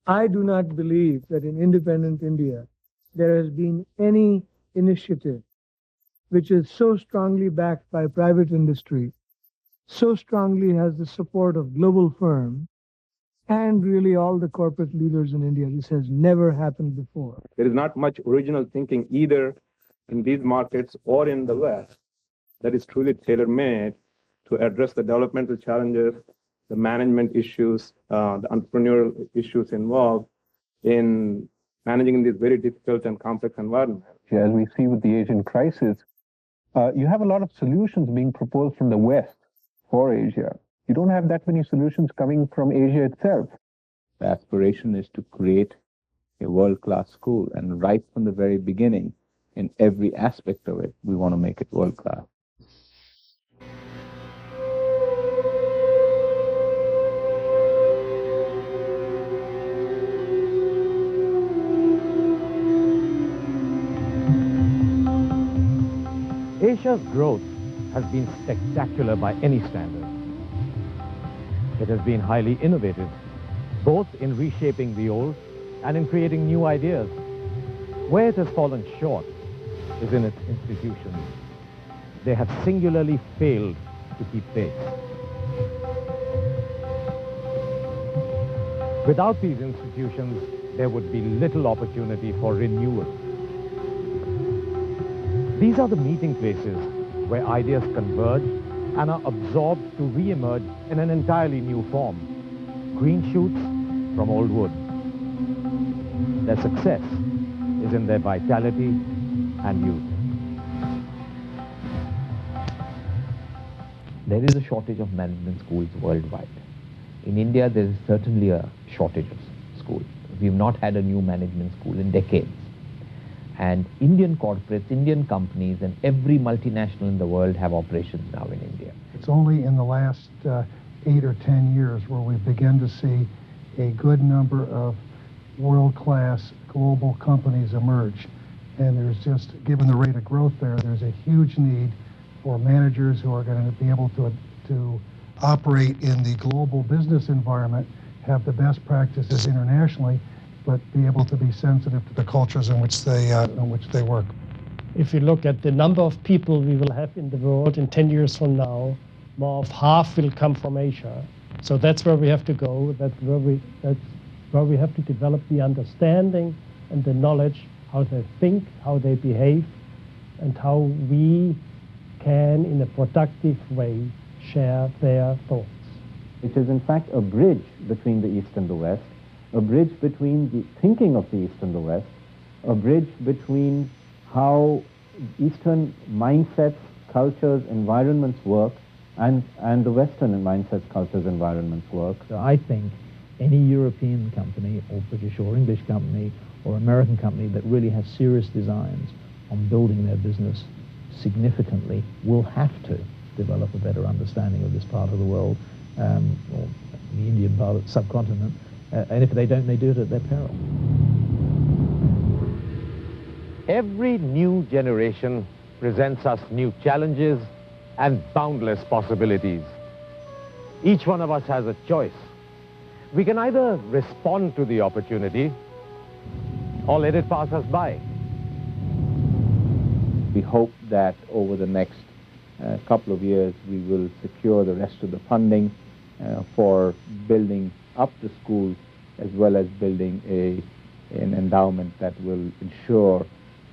I do not believe that in independent India there has been any initiative which is so strongly backed by private industry, so strongly has the support of global firms, and really all the corporate leaders in India. This has never happened before. There is not much original thinking either in these markets or in the West that is truly tailor-made to address the developmental challenges, the management issues, the entrepreneurial issues involved in managing in these very difficult and complex environments. As we see with the Asian crisis, you have a lot of solutions being proposed from the West for Asia. You don't have that many solutions coming from Asia itself. The aspiration is to create a world-class school, and right from the very beginning, in every aspect of it, we want to make it world-class. Asia's growth has been spectacular by any standard. It has been highly innovative, both in reshaping the old and in creating new ideas. Where it has fallen short is in its institutions. They have singularly failed to keep pace. Without these institutions, there would be little opportunity for renewal. These are the meeting places where ideas converge and are absorbed to re-emerge in an entirely new form. Green shoots from old wood. Their success is in their vitality and youth. There is a shortage of management schools worldwide. In India, there is certainly a shortage of schools. We've not had a new management school in decades. And Indian corporates, Indian companies, and every multinational in the world have operations now in India. It's only in the last 8 or 10 years where we've begun to see a good number of world-class global companies emerge. And there's just, given the rate of growth there, there's a huge need for managers who are going to be able to operate in the global business environment, have the best practices internationally, but be able to be sensitive to the cultures in which they work. If you look at the number of people we will have in the world in 10 years from now, more of half will come from Asia. So that's where we have to go. That's where we have to develop the understanding and the knowledge, how they think, how they behave, and how we can, in a productive way, share their thoughts. It is in fact a bridge between the East and the West, a bridge between the thinking of the East and the West, a bridge between how Eastern mindsets, cultures, environments work, and the Western mindsets, cultures, environments work. So I think any European company, or British or English company, or American company that really has serious designs on building their business significantly will have to develop a better understanding of this part of the world, or the Indian part of the subcontinent. And if they don't, they do it at their peril. Every new generation presents us new challenges and boundless possibilities. Each one of us has a choice. We can either respond to the opportunity or let it pass us by. We hope that over the next couple of years we will secure the rest of the funding for building up the school, as well as building an endowment that will ensure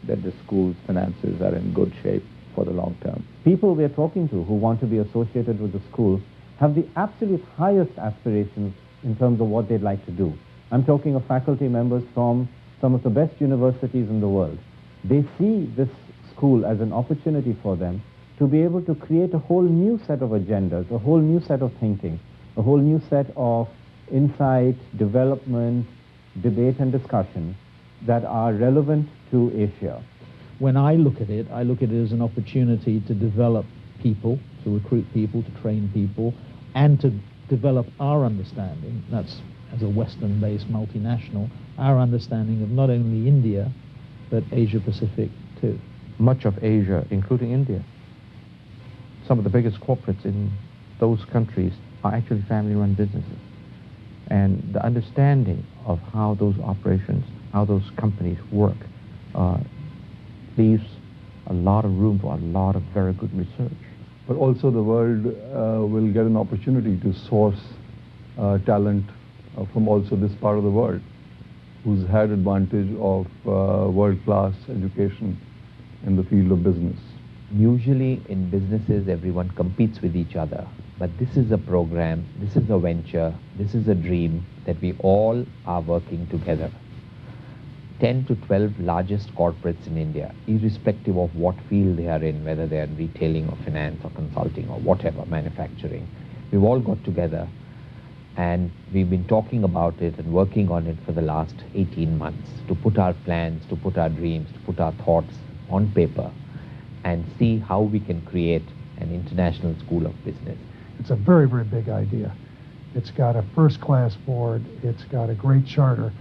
that the school's finances are in good shape for the long term. People we are talking to who want to be associated with the school have the absolute highest aspirations in terms of what they'd like to do. I'm talking of faculty members from some of the best universities in the world. They see this school as an opportunity for them to be able to create a whole new set of agendas, a whole new set of thinking, a whole new set of insight, development, debate and discussion that are relevant to Asia. When I look at it as an opportunity to develop people, to recruit people, to train people, and to develop our understanding, that's as a Western-based multinational, our understanding of not only India, but Asia-Pacific too. Much of Asia, including India, some of the biggest corporates in those countries are actually family-run businesses. And the understanding of how those operations, how those companies work, leaves a lot of room for a lot of very good research. But also the world will get an opportunity to source talent from also this part of the world, who's had advantage of world-class education in the field of business. Usually in businesses, everyone competes with each other. But this is a program, this is a venture, this is a dream that we all are working together. 10 to 12 largest corporates in India, irrespective of what field they are in, whether they are in retailing or finance or consulting or whatever, manufacturing, we've all got together and we've been talking about it and working on it for the last 18 months to put our plans, to put our dreams, to put our thoughts on paper and see how we can create an international school of business. It's a very, very big idea. It's got a first-class board, it's got a great charter,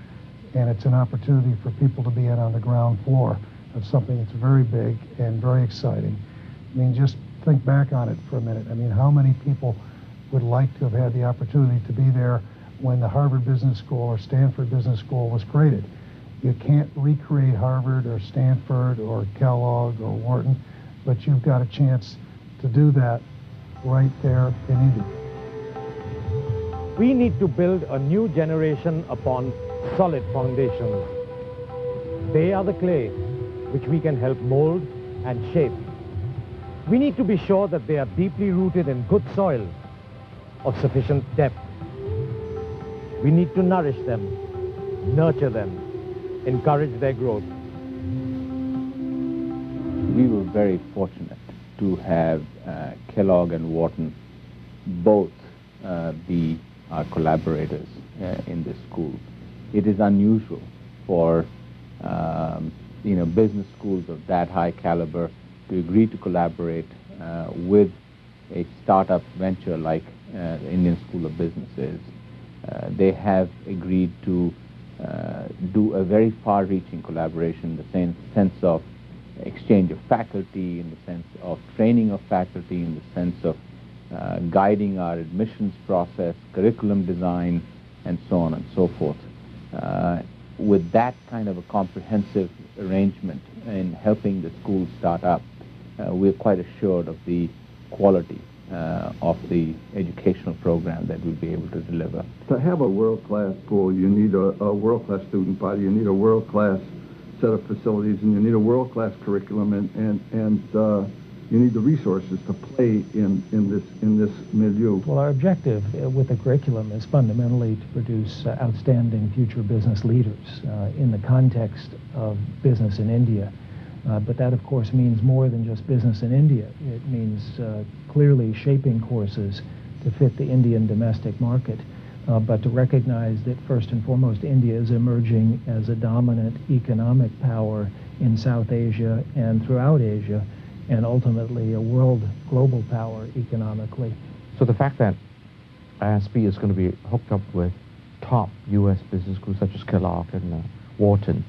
and it's an opportunity for people to be in on the ground floor of something that's very big and very exciting. I mean, just think back on it for a minute. I mean, how many people would like to have had the opportunity to be there when the Harvard Business School or Stanford Business School was created? You can't recreate Harvard or Stanford or Kellogg or Wharton, but you've got a chance to do that right there in India. We need to build a new generation upon solid foundations. They are the clay which we can help mold and shape. We need to be sure that they are deeply rooted in good soil of sufficient depth. We need to nourish them, nurture them, encourage their growth. We were very fortunate to have Kellogg and Wharton both be our collaborators in this school. It is unusual for business schools of that high caliber to agree to collaborate with a startup venture like the Indian School of Business is. They have agreed to do a very far-reaching collaboration in the sense of exchange of faculty, in the sense of training of faculty, in the sense of guiding our admissions process, curriculum design, and so on and so forth. With that kind of a comprehensive arrangement in helping the school start up, we're quite assured of the quality of the educational program that we'll be able to deliver. To have a world-class school, you need a world-class student body, you need a world-class set of facilities, and you need a world-class curriculum, and you need the resources to play in this milieu. Well, our objective with the curriculum is fundamentally to produce outstanding future business leaders in the context of business in India. But that, of course, means more than just business in India. It means clearly shaping courses to fit the Indian domestic market, but to recognize that first and foremost, India is emerging as a dominant economic power in South Asia and throughout Asia, and ultimately a world global power economically. So the fact that ISB is going to be hooked up with top U.S. business schools such as Kellogg and Wharton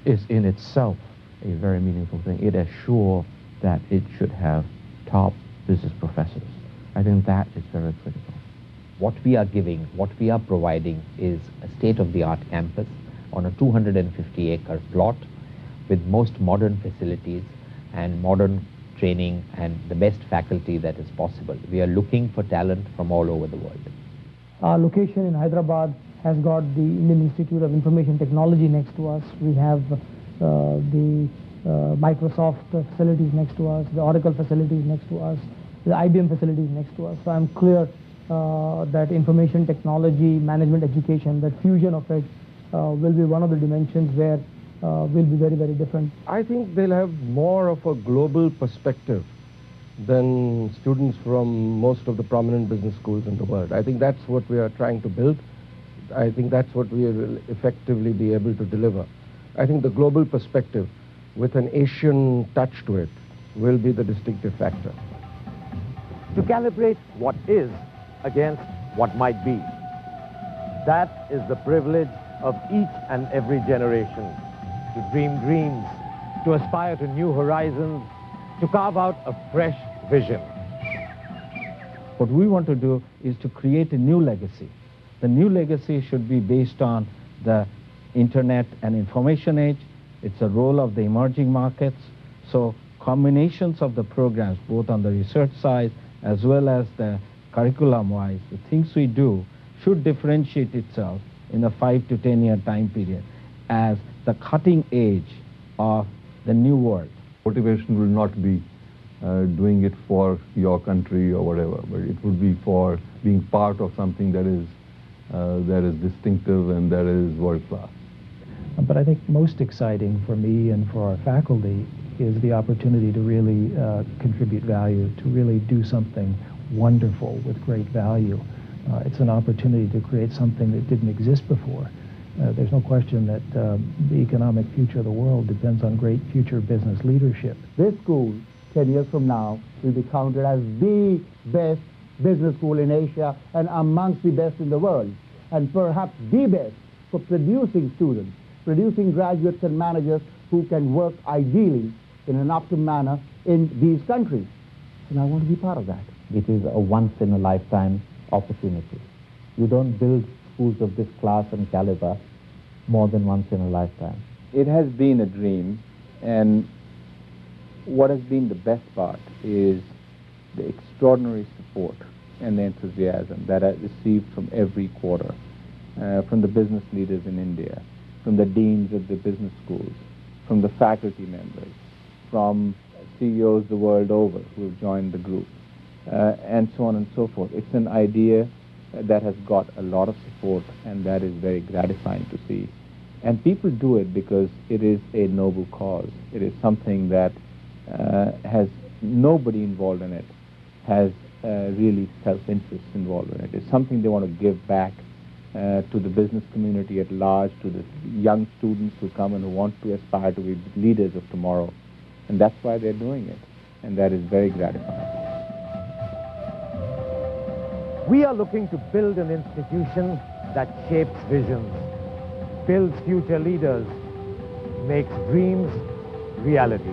is in itself a very meaningful thing. It assures that it should have top business professors. I think that is very critical. What we are giving, what we are providing is a state-of-the-art campus on a 250-acre plot with most modern facilities and modern training and the best faculty that is possible. We are looking for talent from all over the world. Our location in Hyderabad has got the Indian Institute of Information Technology next to us. We have the Microsoft facilities next to us, the Oracle facilities next to us, the IBM facilities next to us. So I'm clear that information technology, management education, that fusion of it will be one of the dimensions where will be very, very different. I think they'll have more of a global perspective than students from most of the prominent business schools in the world. I think that's what we are trying to build. I think that's what we will effectively be able to deliver. I think the global perspective with an Asian touch to it will be the distinctive factor. To calibrate what is against what might be. That is the privilege of each and every generation. To dream dreams, to aspire to new horizons, to carve out a fresh vision. What we want to do is to create a new legacy The new legacy should be based on the internet and information age. It's a role of the emerging markets. So combinations of the programs, both on the research side as well as the curriculum-wise, the things we do should differentiate itself in a 5 to 10 year time period as the cutting edge of the new world. Motivation will not be doing it for your country or whatever, but it would be for being part of something that is distinctive and that is world-class. But I think most exciting for me and for our faculty is the opportunity to really contribute value, to really do something wonderful with great value. It's an opportunity to create something that didn't exist before. There's no question that the economic future of the world depends on great future business leadership. This school, 10 years from now, will be counted as the best business school in Asia and amongst the best in the world, and perhaps the best for producing students, producing graduates and managers who can work ideally in an optimum manner in these countries. And I want to be part of that. It is a once-in-a-lifetime opportunity. You don't build schools of this class and caliber more than once in a lifetime. It has been a dream, and what has been the best part is the extraordinary support and the enthusiasm that I received from every quarter, from the business leaders in India, from the deans of the business schools, from the faculty members, from CEOs the world over who have joined the group, and so on and so forth. It's an idea that has got a lot of support, and that is very gratifying to see. And people do it because it is a noble cause. It is something that has nobody involved in it, has really self-interest involved in it. It's something they want to give back to the business community at large, to the young students who come and who want to aspire to be leaders of tomorrow. And that's why they're doing it. And that is very gratifying. We are looking to build an institution that shapes visions, builds future leaders, makes dreams reality.